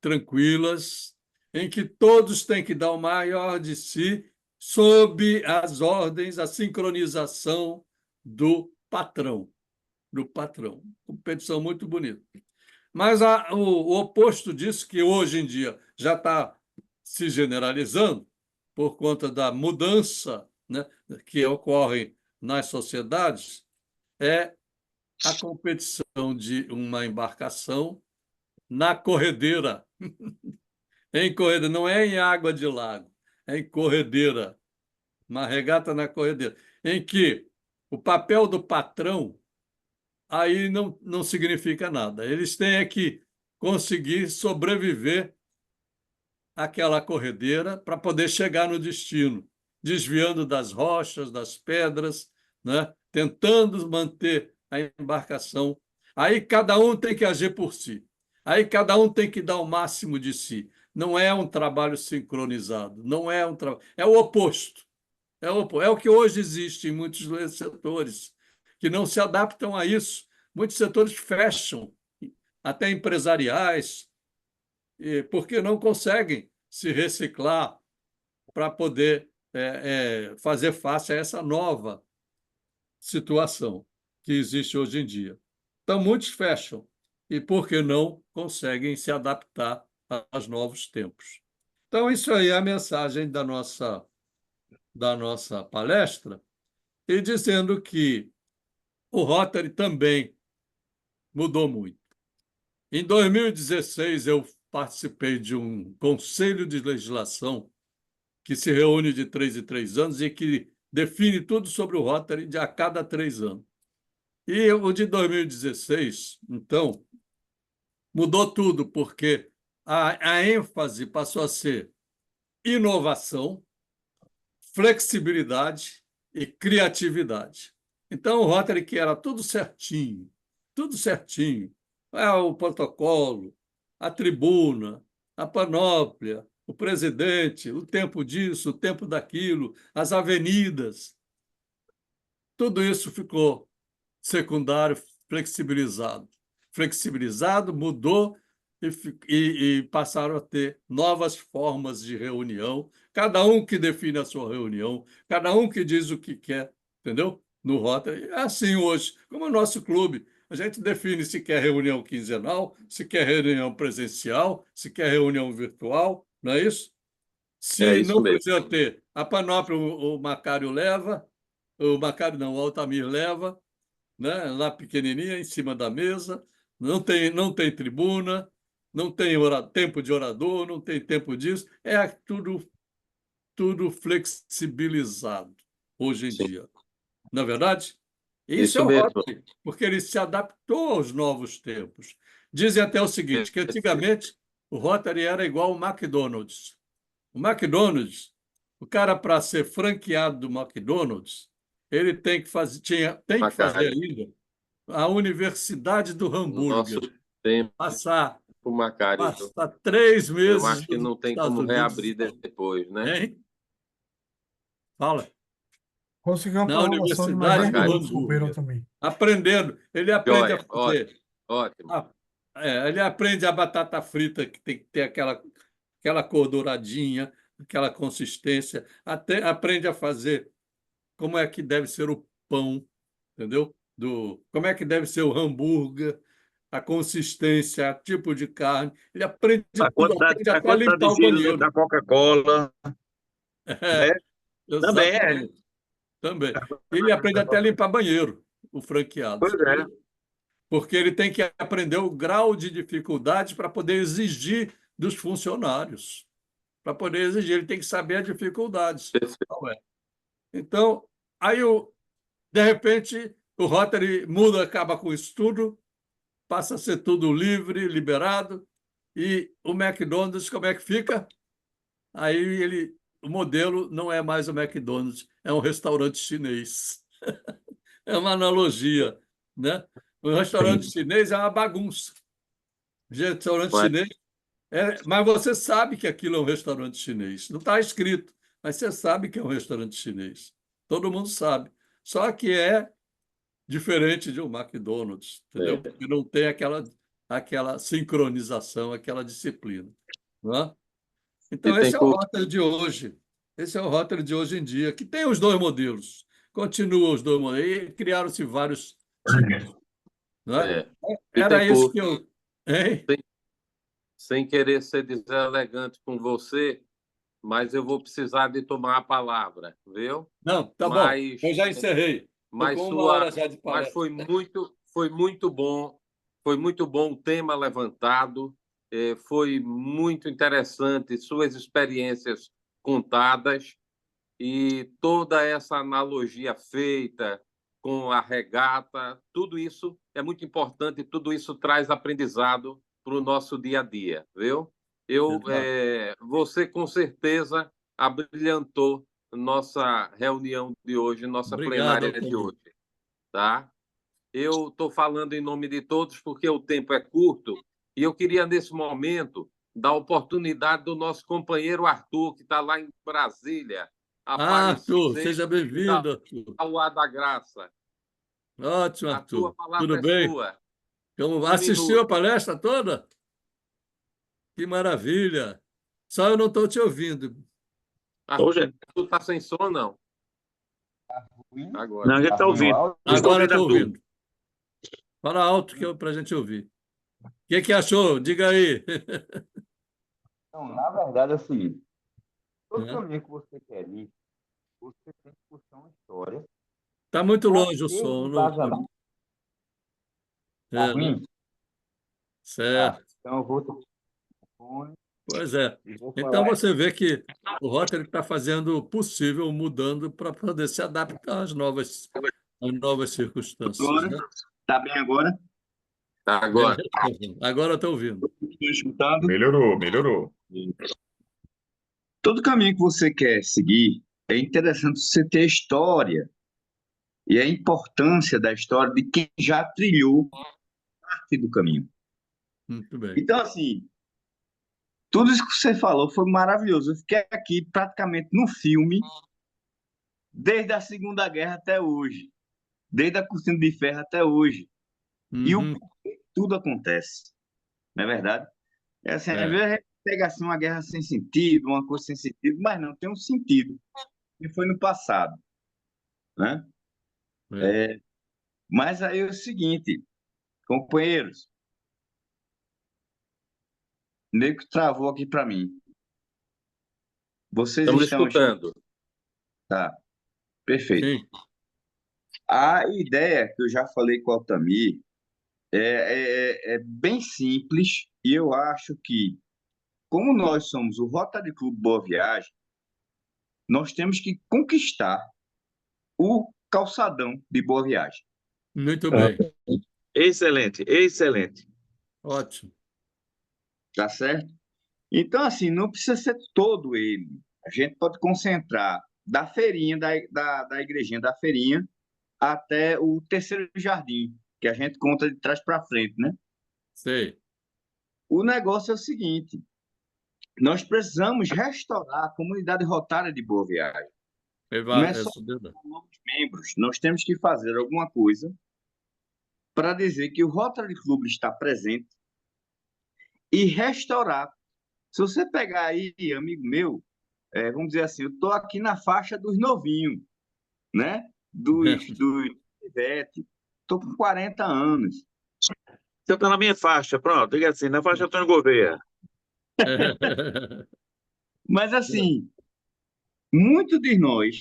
tranquilas, em que todos têm que dar o maior de si sob as ordens, a sincronização do patrão, do patrão. Competição muito bonita. Mas o oposto disso, que hoje em dia já está se generalizando por conta da mudança, né, que ocorre nas sociedades, é a competição de uma embarcação na corredeira. Em corredeira, não é em água de lago, é em corredeira, uma regata na corredeira, em que o papel do patrão aí não significa nada. Eles têm é que conseguir sobreviver àquela corredeira para poder chegar no destino, desviando das rochas, das pedras, né? Tentando manter a embarcação. Aí cada um tem que agir por si. Aí cada um tem que dar o máximo de si. Não é um trabalho sincronizado, não é um trabalho, é o oposto. É o que hoje existe em muitos setores, que não se adaptam a isso. Muitos setores fecham, até empresariais, porque não conseguem se reciclar para poder fazer face a essa nova situação que existe hoje em dia. Então, muitos fecham, e porque não conseguem se adaptar aos novos tempos. Então, isso aí é a mensagem da nossa palestra, e dizendo que o Rotary também mudou muito. Em 2016, eu participei de um conselho de legislação que se reúne de 3 em 3 anos e que define tudo sobre o Rotary a cada 3 anos. E o de 2016, então, mudou tudo, porque a ênfase passou a ser inovação, flexibilidade e criatividade. Então, o Rotary, que era tudo certinho, o protocolo, a tribuna, a panóplia, o presidente, o tempo disso, o tempo daquilo, as avenidas, tudo isso ficou secundário, flexibilizado. Flexibilizado, mudou e passaram a ter novas formas de reunião, cada um que define a sua reunião, cada um que diz o que quer, entendeu? No Rotary. É assim hoje, como o nosso clube. A gente define se quer reunião quinzenal, se quer reunião presencial, se quer reunião virtual, não é isso? É Se isso não mesmo. precisa ter, a Panóplia o Macário leva, o Macário não, o Altamir leva, né? Lá pequenininha, em cima da mesa, não tem tribuna, não tem tempo de orador, não tem tempo disso, é tudo flexibilizado hoje em Sim, dia. Na verdade, isso é isso o mesmo. Rotary, porque ele se adaptou aos novos tempos. Dizem até o seguinte, que antigamente o Rotary era igual ao McDonald's. O McDonald's, o cara, para ser franqueado do McDonald's, ele tem que fazer Macário, ainda a Universidade do no nosso Hambúrguer, tempo, passar, Macário, passar 3 meses eu acho que nos não tem Estados como Unidos, reabrir depois, né? hein? Fala. Conseguiu uma Na prorrogação de mais Universidade 10 do Macário, minutos com o Peyron Hambúrguer, também. aprendendo. Ele aprende a joia, fazer. ótimo. Ele aprende a batata frita, que tem que ter aquela cor douradinha, aquela consistência. Até aprende a fazer como é que deve ser o pão, entendeu? Como é que deve ser o hambúrguer, a consistência, tipo de carne. Ele aprende tudo, aprende A até a limpar o quantidadezinha dentro da banheiro. Coca-Cola, né? É, Também é. exatamente. Também. Ele aprende até a limpar banheiro, o franqueado. Pois é. Porque ele tem que aprender o grau de dificuldade para poder exigir dos funcionários. Para poder exigir, ele tem que saber as dificuldades. Qual é. Então, aí, de repente, o Rotary muda, acaba com isso tudo, passa a ser tudo livre, liberado, e o McDonald's, como é que fica? Aí o modelo não é mais o McDonald's, é um restaurante chinês. É uma analogia, né? O restaurante Sim. chinês é uma bagunça. Restaurante Mas chinês mas você sabe que aquilo é um restaurante chinês. Não está escrito, mas você sabe que é um restaurante chinês. Todo mundo sabe. Só que é diferente de um McDonald's, entendeu? é, Porque não tem aquela sincronização, aquela disciplina. Não é? e Então, tem esse é o Rotary de hoje. Esse é o Rotary de hoje em dia, que tem os dois modelos. Continuam os dois modelos. E criaram-se vários tipos. Não é? é, Era isso Bittencourt, que eu. Hein? sem querer ser deselegante com você, mas eu vou precisar de tomar a palavra, viu? Não, tá bom. Eu Mas, já encerrei. Estou mas com 1 hora já de mas palestra. foi muito bom o tema levantado, foi muito interessante suas experiências contadas e toda essa analogia feita com a regata, tudo isso é muito importante, tudo isso traz aprendizado para o nosso dia a dia, viu? Exato. Você com certeza abrilhantou nossa reunião de hoje, nossa Obrigado, plenária de Altamiro. hoje, tá? Eu estou falando em nome de todos porque o tempo é curto e eu queria, nesse momento, dar oportunidade do nosso companheiro Arthur, que está lá em Brasília, Arthur, aparecer seja e dar bem-vindo, Arthur. o ar da graça. Ótimo, Arthur, a Arthur. Tudo palavra é bem? sua. Um Assistiu a minuto. palestra toda? Que maravilha! Só eu não estou te ouvindo. Hoje, Arthur está sem som, não? não, Agora. a gente está ouvindo. Eu estou Agora ouvindo estou a tudo. ouvindo. Fala alto para a gente ouvir. O que achou? Diga aí. Então, na verdade, é o seguinte: todo Está caminho que você quer ir, você tem que puxar uma história muito para longe o ter som. embasamento. Tá É, ruim? Tá. certo. Então, eu vou tocar o fone Pois é. e vou Então falar. você vê que o Rotary está fazendo o possível, mudando para poder se adaptar às novas circunstâncias, Agora, né? tá bem agora? Agora. Agora estou ouvindo. Estou escutando. Melhorou, melhorou. Todo caminho que você quer seguir, é interessante você ter história e a importância da história de quem já trilhou parte do caminho. Muito bem. Então, assim, tudo isso que você falou foi maravilhoso. Eu fiquei aqui praticamente no filme, desde a Segunda Guerra até hoje. desde a cortina de ferro até hoje. E o Uhum. porquê tudo acontece, não é verdade? É assim, às vezes a gente pega assim uma guerra sem sentido, uma coisa sem sentido, mas não tem um sentido. E foi no passado, né? É. Mas aí é o seguinte, companheiros, meio que travou aqui para mim. Vocês Estamos estão... escutando. Tá, perfeito. Sim. A ideia que eu já falei com o Altamir é bem simples e eu acho que, como nós somos o Rotary Clube Boa Viagem, nós temos que conquistar o calçadão de Boa Viagem, Muito bem. Excelente, excelente. Ótimo. tá certo? Então, assim, não precisa ser todo ele. A gente pode concentrar da feirinha, da igrejinha da feirinha, até o terceiro jardim, que a gente conta de trás para frente, né? Sei. O negócio é o seguinte: nós precisamos restaurar a comunidade rotária de Boa Viagem. Não é só Isso é verdade. novos membros, nós temos que fazer alguma coisa para dizer que o Rotary Club está presente e restaurar. Se você pegar aí, amigo meu, vamos dizer assim, eu estou aqui na faixa dos novinhos, né? Dos pivete. Estou com 40 anos. Você está na minha faixa, pronto, diga assim, na faixa Antônio Gouveia. Mas, assim, muitos de nós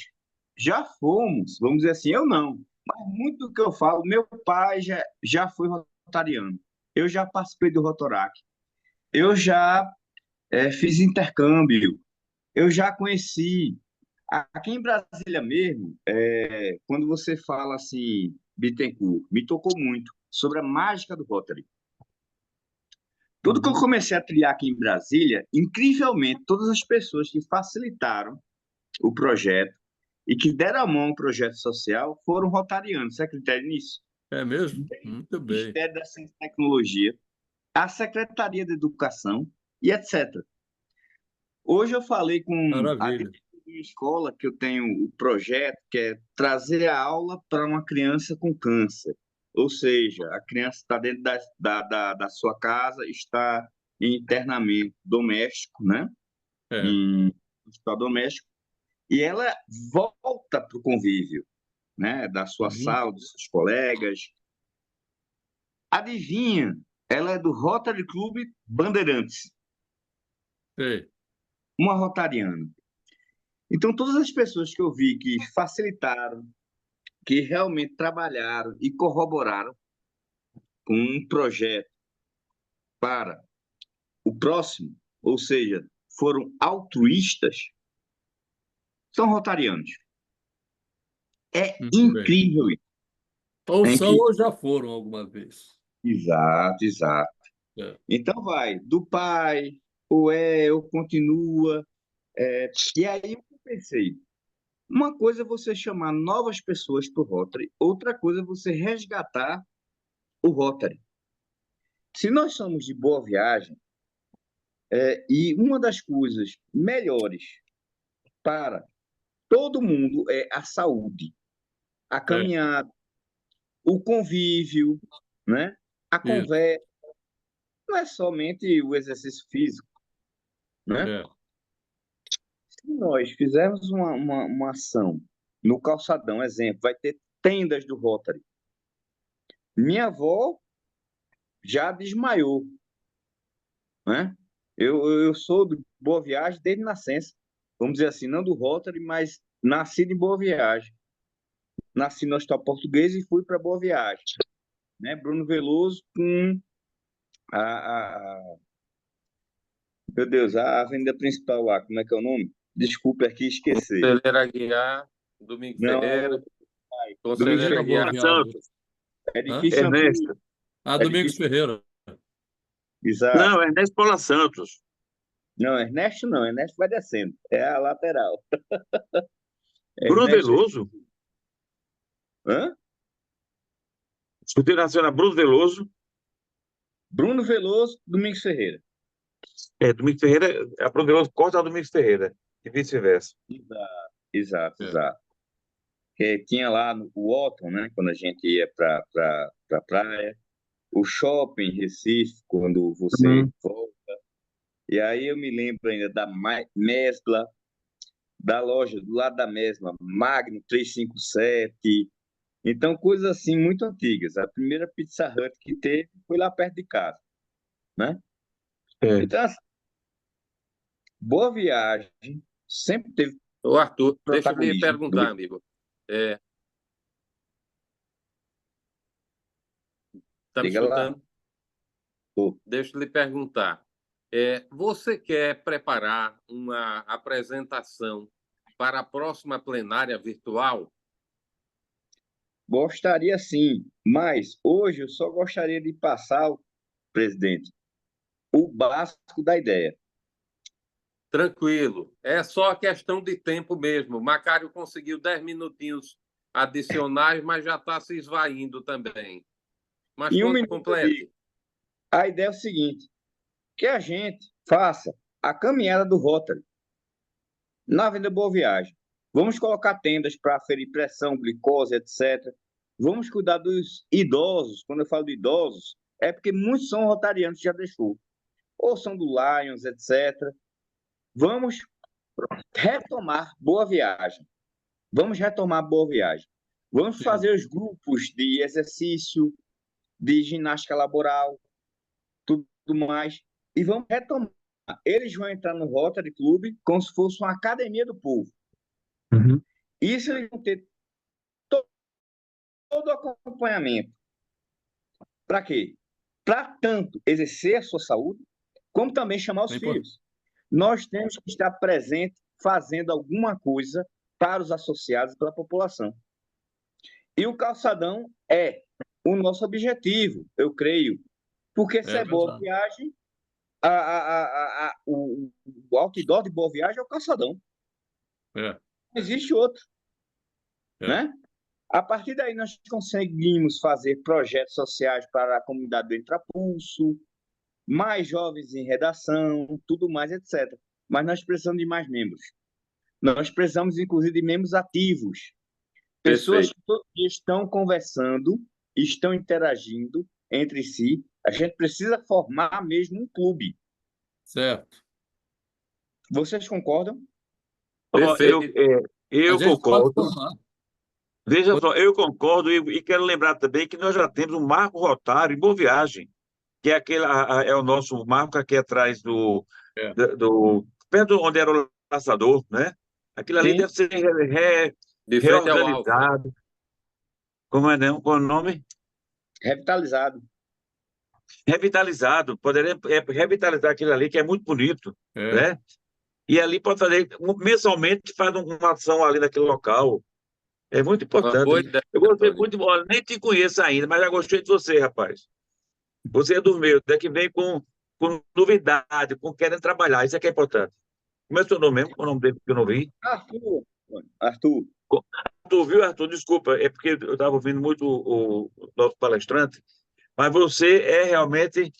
já fomos, vamos dizer assim, eu não, mas muito do que eu falo, meu pai já foi rotariano. Eu já participei do Rotorac. Eu já fiz intercâmbio. Eu já conheci. Aqui em Brasília mesmo, quando você fala assim, Bittencourt, me tocou muito sobre a mágica do Rotary. Tudo que eu comecei a trilhar aqui em Brasília, incrivelmente, todas as pessoas que facilitaram o projeto e que deram a mão ao projeto social foram rotarianos. Você acredita nisso? É mesmo? Muito O bem. Ministério da Ciência e Tecnologia, a Secretaria de Educação e etc. Hoje eu falei com a Maravilha. diretora de escola que eu tenho o projeto, que é trazer a aula para uma criança com câncer. Ou seja, a criança está dentro da sua casa, está em internamento doméstico, né? É. Em hospital doméstico, e ela volta para o convívio, né? Da sua Uhum. sala, dos seus colegas. Adivinha? Ela é do Rotary Clube Bandeirantes, Sei. uma rotariana. Então, todas as pessoas que eu vi que facilitaram, que realmente trabalharam e corroboraram com um projeto para o próximo, ou seja, foram altruístas, são rotarianos. É Muito bem. incrível isso. Ou É são incrível. ou já foram alguma vez. Exato, exato. É. Então vai, do pai, ou continua. E aí eu pensei, uma coisa é você chamar novas pessoas para o Rotary, outra coisa é você resgatar o Rotary. Se nós somos de Boa Viagem, e uma das coisas melhores para todo mundo é a saúde, a É. caminhada, o convívio, né? A Isso. conversa, não é somente o exercício físico, né? É. Se nós fizermos uma ação no calçadão, exemplo, vai ter tendas do Rotary. Minha avó já desmaiou, né? Eu sou de Boa Viagem desde nascença. Vamos dizer assim, não do Rotary, mas nascido em Boa Viagem. Nasci no Hospital Português e fui para Boa Viagem, né? Bruno Veloso com meu Deus, a avenida principal lá, como é que é o nome? Desculpe aqui esquecer. Conselheiro Aguiar, Domingos Não, Ferreira, Domingos Conselheiro Ferreira Boa Aguiar, Viagem. Santos, é Hã? difícil Ernesto. Ah, é Domingos difícil. Ferreira. Exato. Não, Ernesto Paula Santos. Não, Ernesto não, Ernesto vai descendo. É a lateral. Bruno Ernesto. Veloso. Hã? Escutei nacional Bruno Veloso. Bruno Veloso, Domingos Ferreira. Domingos Ferreira, a Bruno Veloso corta a Domingos Ferreira. E vice-versa. Exato, exato, É. exato. que tinha lá no o Otton, né? Quando a gente ia para a praia. O shopping em Recife, quando você volta. E aí eu me lembro ainda da Mesbla, da loja do lado da Mesbla, Magno 357. Então, coisas assim muito antigas. A primeira Pizza Hut que teve foi lá perto de casa, né? É. Então, assim, Boa Viagem sempre teve Ô, Arthur, deixa eu lhe protagonismo. perguntar, amigo. Tá me Diga lá. escutando? Tô. Deixa eu lhe perguntar. Você quer preparar uma apresentação para a próxima plenária virtual? Gostaria sim, mas hoje eu só gostaria de passar, presidente, o básico da ideia. Tranquilo. É só questão de tempo mesmo. Macário conseguiu 10 minutinhos adicionais, mas já está se esvaindo também. Mas Em um quando minuto eu complete. digo. A ideia é o seguinte, que a gente faça a caminhada do Rotary na Avenida Boa Viagem. Vamos colocar tendas para aferir pressão, glicose, etc. Vamos cuidar dos idosos. Quando eu falo de idosos, é porque muitos são rotarianos que já deixou. Ou são do Lions, etc. Vamos retomar Boa Viagem. Vamos retomar Boa Viagem. Vamos Sim. fazer os grupos de exercício, de ginástica laboral, tudo mais. E vamos retomar. Eles vão entrar no Rotary Club como se fosse uma academia do povo. Isso eles vão ter todo o acompanhamento. Para quê? Para tanto exercer a sua saúde, como também chamar os filhos. Nós temos que estar presente fazendo alguma coisa para os associados e para a população. E o calçadão é o nosso objetivo, eu creio. Porque se é Boa verdade. Viagem, o outdoor de Boa Viagem é o calçadão. É. Não existe outro. É. Né? A partir daí, nós conseguimos fazer projetos sociais para a comunidade do Entrapulso, mais jovens em redação, tudo mais, etc. Mas nós precisamos de mais membros. Nós precisamos, inclusive, de membros ativos. Pessoas Perfeito. que todos os dias estão conversando, estão interagindo entre si. A gente precisa formar mesmo um clube. Certo. Vocês concordam? Ó, Perfeito. eu A gente pode concordo. formar. Veja só, eu concordo e quero lembrar também que nós já temos um Marco Rotário em Boa Viagem, que é aquele, é o nosso marco aqui atrás É. perto onde era o laçador, né? Aquilo ali Sim. deve ser De frente ao Alfa. reorganizado. Como é, não? Qual é o nome? Revitalizado. Revitalizado. Poderia revitalizar aquilo ali, que é muito bonito, É. né? E ali pode fazer, mensalmente, faz uma ação ali naquele local. É muito Uma boa importante. ideia, Eu gostei Antônio. muito, olha, nem te conheço ainda, mas já gostei de você, rapaz. Você é dos meus, é que vem com novidade, com querendo trabalhar, isso é que é importante. Como é o seu nome mesmo? Qual é o nome dele que eu não vi? Arthur. Tu viu, Arthur? Desculpa, é porque eu estava ouvindo muito o nosso palestrante, mas você realmente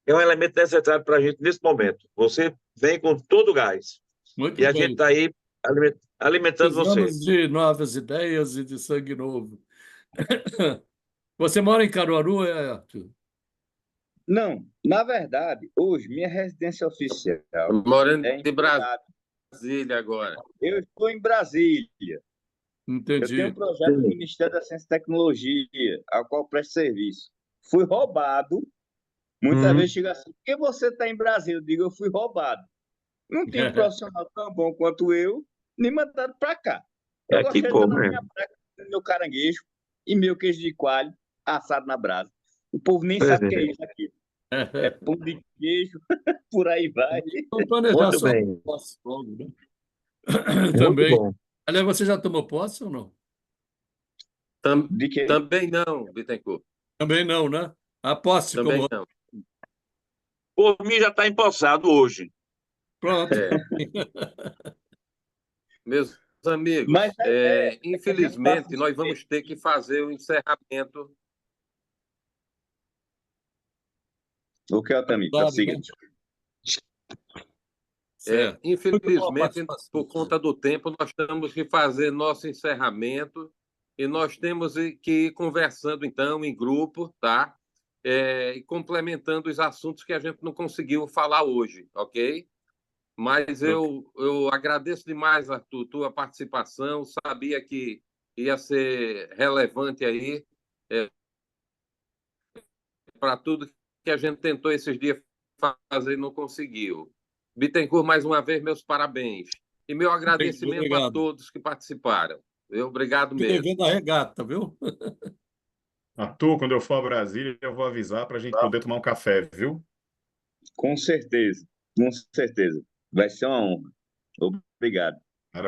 um elemento necessário para a gente nesse momento. Você vem com todo o gás. Muito E a bem. gente está aí alimentando você. Precisamos de novas ideias e de sangue novo. Você mora em Caruaru, Arthur? Não, na verdade, hoje, minha residência oficial Morando é em de Brasília. Brasília agora. Eu estou em Brasília. Eu tenho um Entendi. projeto do Ministério da Ciência e Tecnologia, ao qual presto serviço. Fui roubado. Muitas vezes chega assim, por que você está em Brasília? Eu digo, eu fui roubado. Não tem um profissional tão bom quanto eu, me mandaram para cá. Eu Que gostaria de bom, estar na né? minha praia, comendo meu caranguejo e meu queijo de coalho assado na brasa. O povo nem sabe o que é isso aqui. É pão de queijo, por aí vai. Vamos planejar Muito só bem. posse logo, né? Muito Também. bom. Aliás, você já tomou posse ou não? De quê? Também não, Bittencourt. Também não, né? A posse Também como... não. Por mim já está empossado hoje. Pronto. Meus amigos, Mas a ideia é que a gente infelizmente, faça nós vamos ter que fazer o encerramento. o que, Altamiro? Claro, Prossiga. né? Certo. Muito boa a Infelizmente, participação. por conta do tempo, nós temos que fazer nosso encerramento. e nós temos que ir conversando, então, em grupo, tá? E complementando os assuntos que a gente não conseguiu falar hoje, ok? Mas eu agradeço demais, Arthur, tua participação. Sabia que ia ser relevante aí para tudo que a gente tentou esses dias fazer e não conseguiu. Bittencourt, mais uma vez, meus parabéns. E meu agradecimento a Obrigado. todos que participaram. Obrigado Fico mesmo. devendo a regata, viu? Arthur, quando eu for a Brasília, eu vou avisar para a gente poder tomar um café, viu? Com certeza, com certeza. Vai ser uma honra. Obrigado.